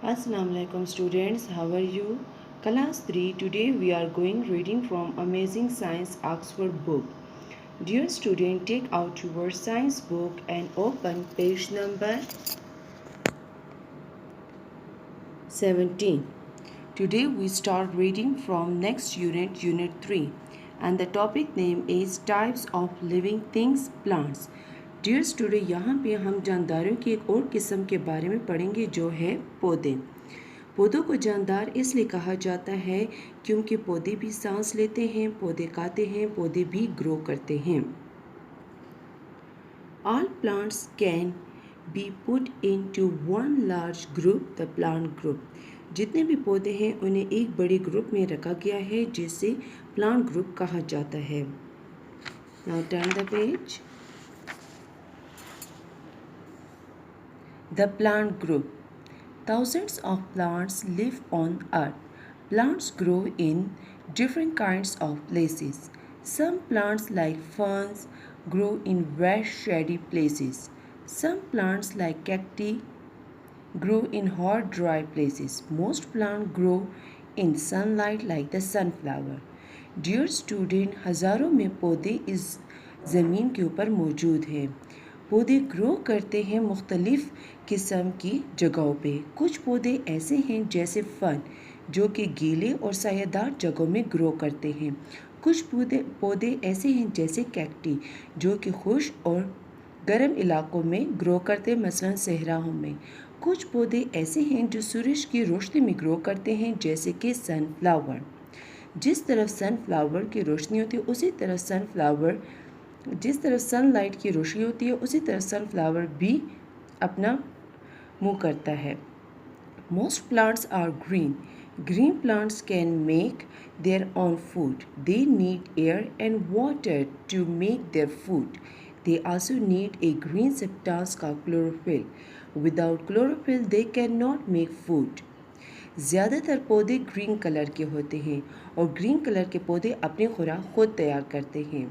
Assalamu alaikum students, how are you? Class 3, today we are going reading from Amazing Science Oxford book. Dear student, take out your science book and open page number 17. Today we start reading from next unit, unit 3, and the topic name is Types of Living Things, Plants. Dear student, यहाँ पे हम जानदारों की एक और किस्म के बारे में पढ़ेंगे जो है पौधे। पौधों को जानदार इसलिए कहा जाता है क्योंकि पौधे भी सांस लेते हैं, पौधे खाते हैं, पौधे भी ग्रो करते हैं। All plants can be put into one large group, the plant group. जितने भी पौधे हैं उन्हें एक बड़े ग्रुप में रखा गया है जिसे प्लांट ग्रुप कहा जाता है। Now turn the page. The plant group. Thousands of plants live on earth. Plants grow in different kinds of places. Some plants like ferns grow in wet shady places. Some plants like cacti grow in hot dry places. Most plants grow in sunlight like the sunflower. Dear student, हज़ारों में पौधे इस ज़मीन के ऊपर मौजूद हैं। पौधे ग्रो करते हैं मुख्तलिफ़ किस्म की जगहों पे। कुछ पौधे ऐसे हैं जैसे फन जो कि गीले और सायादार जगहों में ग्रो करते हैं। कुछ पौधे ऐसे हैं जैसे कैक्टी जो कि खुश्क और गर्म इलाकों में ग्रो करते हैं, मसलन सहराओं में। कुछ पौधे ऐसे हैं जो सूरज की रोशनी में ग्रो करते हैं जैसे कि सनफ्लावर। जिस तरफ सनफ्लावर की रोशनी होती है उसी तरफ जिस तरफ सनलाइट की रोशनी होती है उसी तरह सनफ्लावर भी अपना मुंह करता है। Most plants are green. Green plants can make their own food. They need air and water to make their food. They also need a green substance called chlorophyll. Without chlorophyll, they cannot make food. ज़्यादातर पौधे green colour के होते हैं और green colour के पौधे अपनी खुराक खुद तैयार करते हैं।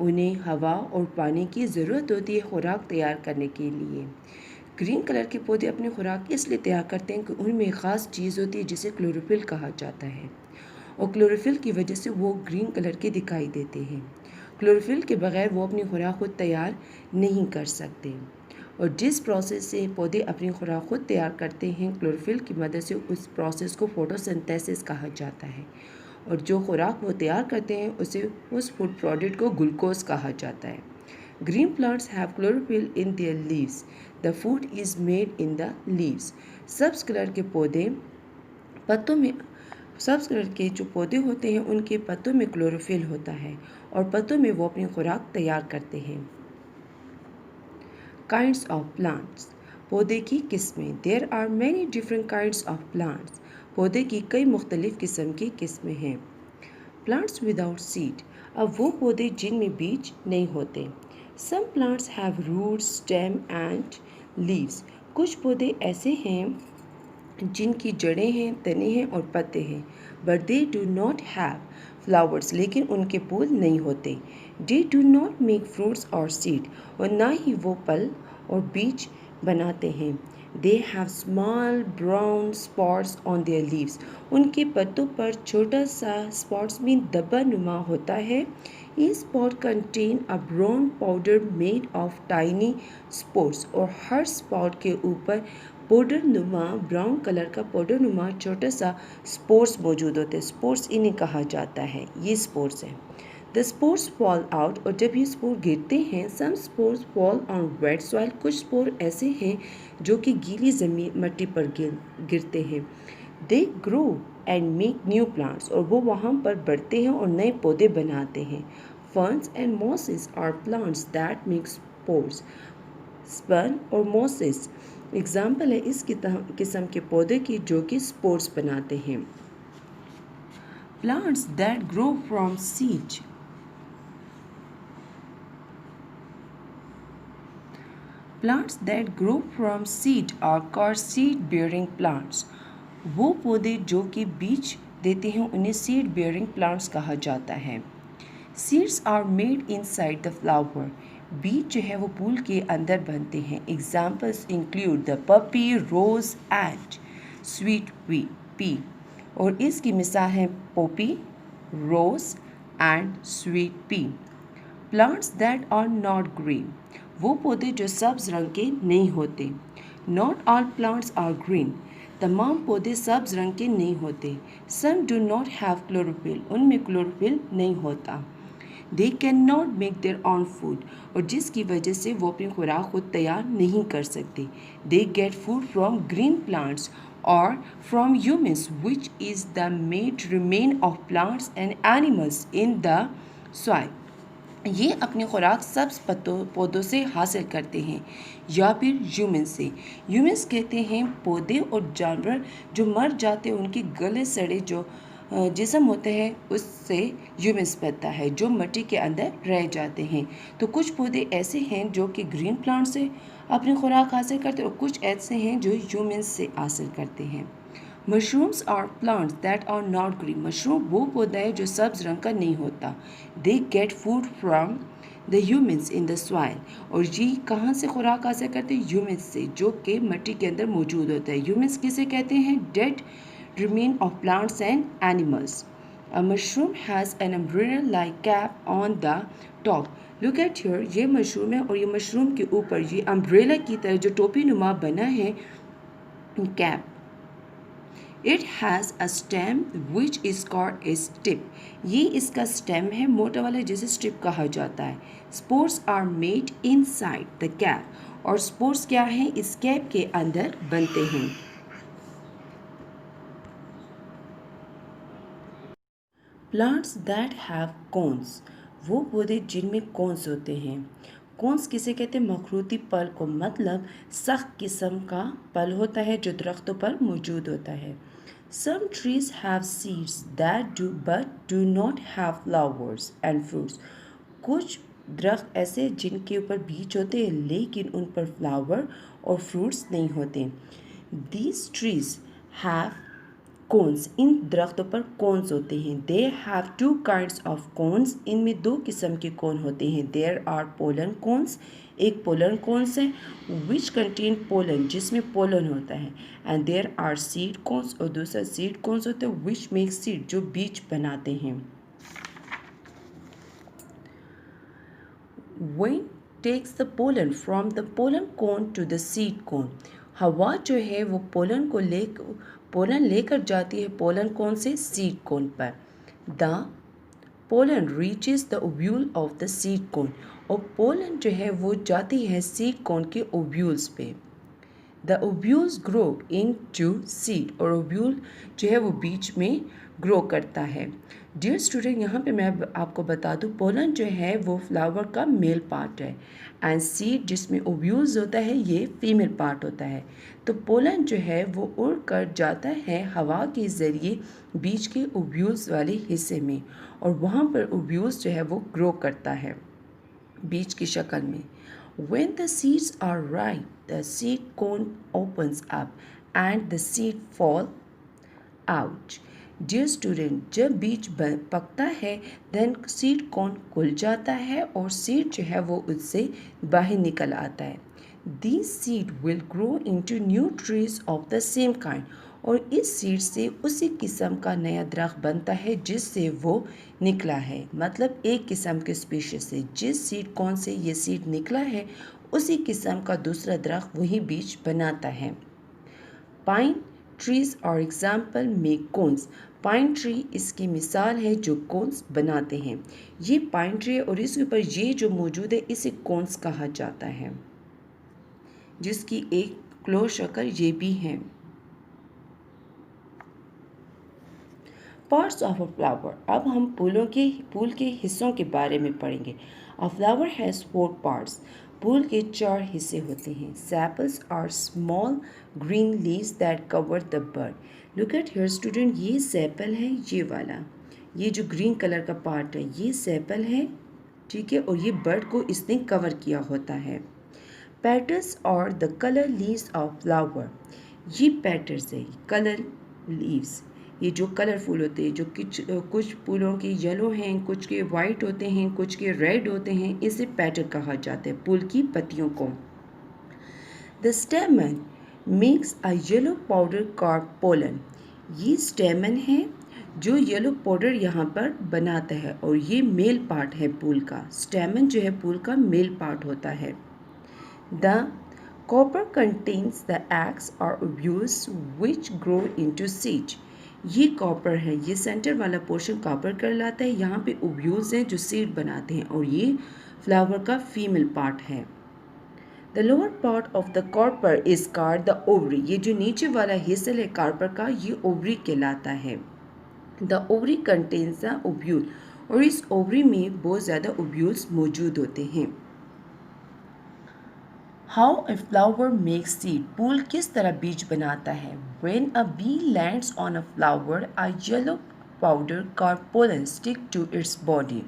उन्हें हवा और पानी की ज़रूरत होती है खुराक तैयार करने के लिए। ग्रीन कलर के पौधे अपनी खुराक इसलिए तैयार करते हैं कि उनमें एक ख़ास चीज़ होती है जिसे क्लोरोफिल कहा जाता है और क्लोरोफिल की वजह से वो ग्रीन कलर के दिखाई देते हैं। क्लोरोफिल के बगैर वो अपनी खुराक खुद तैयार नहीं कर सकते और जिस प्रोसेस से पौधे अपनी खुराक खुद तैयार करते हैं क्लोरोफिल की मदद से, उस प्रोसेस को फोटोसिंथेसिस कहा जाता है और जो खुराक वो तैयार करते हैं उस फूड प्रोडक्ट को ग्लूकोज कहा जाता है। Green plants have chlorophyll in their leaves. The food is made in the leaves. सब्ज कलर के जो पौधे होते हैं उनके पत्तों में क्लोरोफिल होता है और पत्तों में वो अपनी खुराक तैयार करते हैं। Kinds of plants. पौधे की किस्में। There are many different kinds of plants. पौधे की कई मुख्तलिफ़ किस्म की किस्में हैं। Plants without seed. अब वो पौधे जिनमें बीज नहीं होते। Some plants have roots, stem and leaves. कुछ पौधे ऐसे हैं जिनकी जड़ें हैं, तने हैं और पत्ते हैं। But they do not have flowers, लेकिन उनके फूल नहीं होते। They do not make fruits और सीड, और ना ही वो फल और बीज बनाते हैं। They have small brown spots on their leaves. उनके पत्तों पर छोटा सा स्पॉट्स में धब्बा नुमा होता है। ये spot contain a brown powder made of tiny spores, और हर स्पॉट के ऊपर पाउडर नुमा ब्राउन कलर का पाउडर नुमा छोटा सा स्पोर्स मौजूद होते हैं। स्पोर्स इन्हें कहा जाता है, ये स्पोर्स हैं। द स्पोर्स फॉल आउट, और जब ये स्पोर गिरते हैं, some spores fall on wet soil. कुछ स्पोर ऐसे हैं जो कि गीली ज़मीन मिट्टी पर गिरते हैं। They grow and make new plants, और वो वहाँ पर बढ़ते हैं और नए पौधे बनाते हैं। Ferns and mosses are plants that make spores. Fern और मॉसेस एग्जाम्पल है इस किस्म के पौधे की जो कि स्पोर्स बनाते हैं। Plants that grow from seed. Plants that grow from seed are called seed-bearing plants. वो पौधे जो कि बीज देते हैं उन्हें seed-bearing plants कहा जाता है। Seeds are made inside the flower. बीज जो है वो फूल के अंदर बनते हैं। Examples include the poppy, rose and sweet pea. और इसकी मिसाल है poppy, rose and sweet pea. Plants that are not green, वो पौधे जो सब्ज रंग के नहीं होते। Not all plants are green, तमाम पौधे सब्ज रंग के नहीं होते। Some do not have chlorophyll, उनमें क्लोरोफिल नहीं होता। They can not make their own food, और जिसकी वजह से वो अपनी खुराक खुद तैयार नहीं कर सकते। They get food from green plants और from humans which is the made remain of plants and animals in the soil. ये अपनी खुराक सब्ज पौधों से हासिल करते हैं या फिर ह्यूमन से। ह्यूमन्स कहते हैं पौधे और जानवर जो मर जाते हैं उनके गले सड़े जो जिस्म होते हैं उससे ह्यूमन्स बनता है जो मिट्टी के अंदर रह जाते हैं। तो कुछ पौधे ऐसे हैं जो कि ग्रीन प्लांट से अपनी खुराक हासिल करते हैं और कुछ ऐसे हैं जो ह्यूमन्स से हासिल करते हैं। Mushrooms are plants that are not green, mushroom वो पौधा है जो सब्ज रंग का नहीं होता। They get food from the humus in the soil, और ये कहाँ से खुराक हासिल करते हैं? ह्यूमन्स से, जो कि मिट्टी के अंदर मौजूद होता है। ह्यूमन्स किसे कहते हैं? Dead remain of plants and animals. A mushroom has an umbrella like cap on the top. Look at here, ये मशरूम है और ये मशरूम के ऊपर ये अम्ब्रेला की तरह जो टोपी नुमा बना है cap. It has a stem which is called a stip. ये इसका स्टेम है मोटा वाला जिसे स्ट्रिप कहा जाता है। Spores are made inside the cap, और स्पोर्स क्या है? इस कैप के अंदर बनते हैं। Plants that have cones, वो पौधे जिनमें कोन्स होते हैं। कोन्स किसे कहते हैं? मखरूती पल को, मतलब सख्त किस्म का पल होता है जो दरख्तों पर मौजूद होता है। Some trees have seeds that do but do not have flowers and fruits. कुछ दरख्त ऐसे जिनके ऊपर बीज होते हैं लेकिन उन पर फ्लावर और फ्रूट्स नहीं होते। These trees have कोन्स, इन दरख्तों पर कोन्स होते हैं। They have two kinds of cones, इनमें दो किस्म के कोन होते हैं। देयर आर पोलन कोन्स, एक पोलन कोन्स है विच कंटेन पोलन, जिसमें पोलन होता है। And there are seed cones, और दूसरा सीड कोन्स होते हैं विच मेक सीड, जो बीज बनाते हैं। Wind takes the pollen from the pollen cone to the seed cone. हवा जो है वो पोलन लेकर जाती है पोलन कोन से सीड कोन पर। The pollen reaches the ovule of the seed cone, और पोलन जो है वो जाती है सीड कोन के ओव्यूल्स पे। The ovules grow into seed, और ओव्यूल जो है वो बीच में ग्रो करता है। डियर स्टूडेंट, यहाँ पे मैं आपको बता दूँ पोलन जो है वो फ्लावर का मेल पार्ट है एंड सीड जिसमें ओव्यूल्स होता है ये फीमेल पार्ट होता है। तो पोलन जो है वो उड़ कर जाता है हवा के ज़रिए बीज के ओव्यूल्स वाले हिस्से में, और वहाँ पर ओव्यूल्स जो है वो ग्रो करता है बीज की शक्ल में। When the seeds are ripe, the seed cone opens up and the seed fall out. Dear student, जब बीज पकता है then seed cone खुल जाता है और seed जो है वो उससे बाहर निकल आता है। These seed will grow into new trees of the same kind. और इस सीड से उसी किस्म का नया दरख्त बनता है जिससे वो निकला है, मतलब एक किस्म के स्पीशीज से। जिस सीड कौन से ये सीड निकला है उसी किस्म का दूसरा दरख्त वही बीज बनाता है। पाइन ट्रीज और example make cones, pine tree इसकी मिसाल है जो कोन्स बनाते हैं। ये पाइन ट्री और इसके ऊपर ये जो मौजूद है इसे कोन्स कहा जाता है, जिसकी एक क्लोज शक्ल ये भी है। पार्ट्स ऑफ अ फ्लावर, अब हम फूल के हिस्सों के बारे में पढ़ेंगे। अ फ्लावर हैज़ 4 पार्ट्स, फूल के 4 हिस्से होते हैं। Sepals are small green leaves that cover the bud. Look at here student, ये सेपल है, ये वाला, ये जो ग्रीन कलर का पार्ट है ये सेपल है, ठीक है, और ये बर्ड को इसने कवर किया होता है। पेटल्स और the colour leaves of flower, ये पेटल्स है, कलर लीव्स, ये जो कलरफुल होते हैं, जो कुछ फूलों के येलो हैं, कुछ के वाइट होते हैं, कुछ के रेड होते हैं, इसे पेटल कहा जाता है फूल की पत्तियों को। The स्टेमन makes a yellow powder called pollen. ये स्टेमन है जो येलो पाउडर यहाँ पर बनाता है और ये मेल पार्ट है फूल का। स्टेमन जो है फूल का मेल पार्ट होता है। The carpel contains the eggs और ovules which grow into seed. ये कॉपर है, ये सेंटर वाला पोर्शन कॉपर कर लाता है। यहाँ पे ओव्यूल्स हैं जो सीड बनाते हैं और ये फ्लावर का फीमेल पार्ट है। The lower part of the carpel is called the ovary. ये जो नीचे वाला हिस्सा है कॉर्पर का, ये ओवरी कहलाता है। The ovary contains the ovule, और इस ओवरी में बहुत ज़्यादा ओव्यूल्स मौजूद होते हैं। How a flower makes seed. फूल किस तरह बीज बनाता है। When a bee lands on a flower a yellow powder called pollen stick to its body.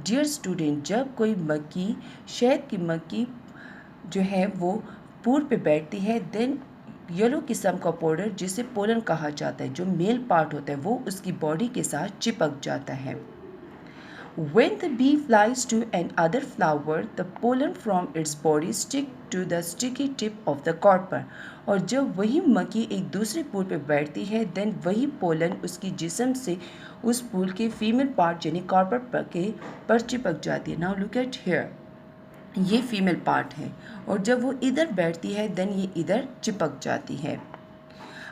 Dear student, जब कोई मक्खी, शहद की मक्खी जो है वो फूल पे बैठती है, देन येलो किस्म का पाउडर जिसे पोलन कहा जाता है, जो मेल पार्ट होता है, वो उसकी बॉडी के साथ चिपक जाता है। When the bee flies to another flower, the pollen from its body stick to the sticky tip of the carper. और जब वही मक्खी एक दूसरे फूल पे बैठती है, देन वही पोलन उसकी जिस्म से उस फूल के फीमेल पार्ट यानी कार्पर के पर चिपक जाती है। नाउ लुक एट हियर, ये फीमेल पार्ट है और जब वो इधर बैठती है देन ये इधर चिपक जाती है।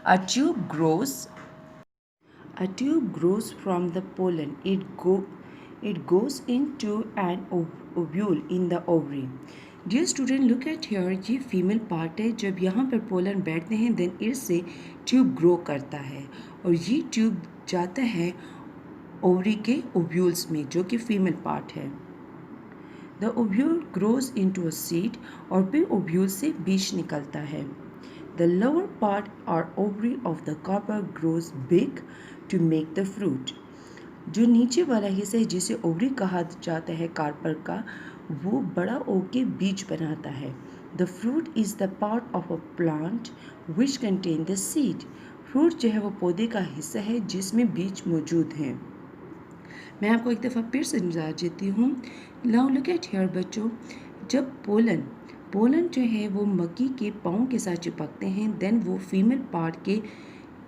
A tube grows from the pollen. It goes into an ovule in the ovary. Dear student, look at here. ये फीमेल पार्ट है। जब यहाँ पर पोलन बैठते हैं देन इससे ट्यूब ग्रो करता है और ये ट्यूब जाता है ओवरी के ओव्यूल्स में, जो कि फीमेल पार्ट है। The ovule grows into a seed, और फिर ओव्यूल से बीज निकलता है। द लोअर पार्ट और ovary of the carpel grows big to make the fruit. जो नीचे वाला हिस्सा है जिसे ओवरी कहा जाता है कार्पर का, वो बड़ा होके बीज बनाता है। The fruit is the part of a plant which contain the seed. Fruit जो है वो पौधे का हिस्सा है जिसमें बीज मौजूद हैं। मैं आपको एक दफ़ा फिर से समझा देती हूँ। नाउ लुक एट हियर बच्चों, जब पोलन जो है वो मक्खी के पाँव के साथ चिपकते हैं, देन वो फीमेल पार्ट के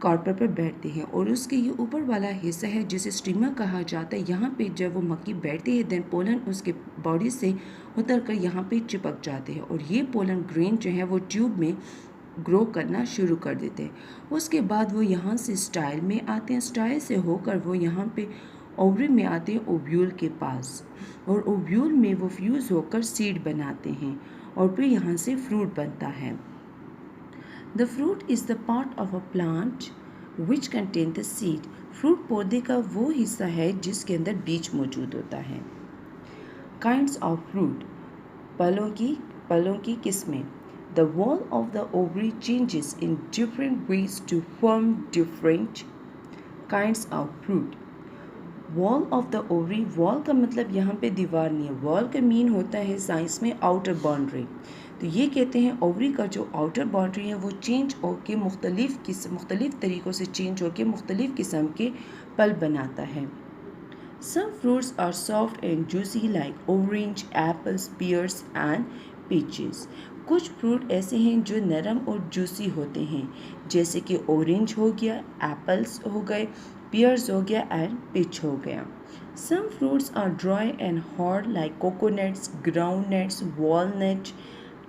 कार्पर पर बैठते हैं और उसके ये ऊपर वाला हिस्सा है जिसे स्टिग्मा कहा जाता है। यहाँ पे जब वो मक्खी बैठती है देन पोलन उसके बॉडी से उतर कर यहाँ पे चिपक जाते हैं और ये पोलन ग्रेन जो है वो ट्यूब में ग्रो करना शुरू कर देते हैं। उसके बाद वो यहाँ से स्टाइल में आते हैं, स्टाइल से होकर वो यहाँ पे ओवरी में आते हैं ओव्यूल के पास, और ओव्यूल में वो फ्यूज़ होकर सीड बनाते हैं और फिर यहाँ से फ्रूट बनता है। The fruit is the part of a plant which contain the seed. Fruit पौधे का वो हिस्सा है जिसके अंदर बीज मौजूद होता है। काइंड्स ऑफ फ्रूट, फलों की किस्में। The wall of the ovary changes in different ways to form different kinds of fruit. Wall of the ovary, wall का मतलब यहाँ पे दीवार नहीं है, वॉल का मीन होता है साइंस में आउटर बाउंड्री। तो ये कहते हैं ओवरी का जो आउटर बाउंड्री है वो चेंज होकर मुख्तलिफ तरीक़ों से चेंज होकर मुख्तलिफ किस्म के पल बनाता है। Some fruits are soft and juicy like orange, apples, pears and peaches. कुछ फ्रूट ऐसे हैं जो नरम और जूसी होते हैं, जैसे कि ऑरेंज हो गया, एप्पल्स हो गए, पियर्स हो गया एंड पीच हो गया। Some fruits are dry and hard like coconuts, groundnuts, walnut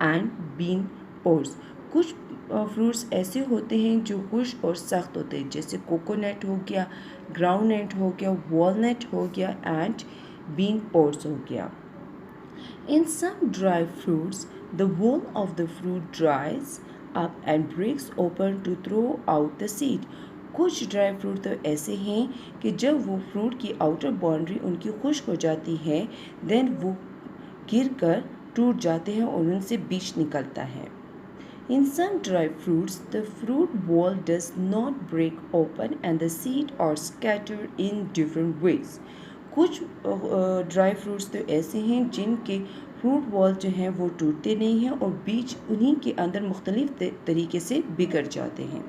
and bean pods. कुछ फ्रूट्स ऐसे होते हैं जो खुश्क और सख्त होते हैं, जैसे कोकोनट हो गया, ग्राउंडनट हो गया, वॉलनट हो गया एंड बीन पोर्स हो गया। In some dry fruits, the whole of the fruit dries up and breaks open to throw out the seed. कुछ ड्राई फ्रूट तो ऐसे हैं कि जब वो फ्रूट की आउटर बाउंड्री उनकी खुश्क हो जाती है देन वो गिर कर टूट जाते हैं और उनसे बीज निकलता है। In some dry fruits, the fruit wall does not break open and the seed are scattered in different ways. कुछ ड्राई फ्रूट्स तो ऐसे हैं जिनके फ्रूट वॉल जो हैं वो टूटते नहीं हैं और बीज उन्हीं के अंदर मुख्तलिफ तरीके से बिखर जाते हैं।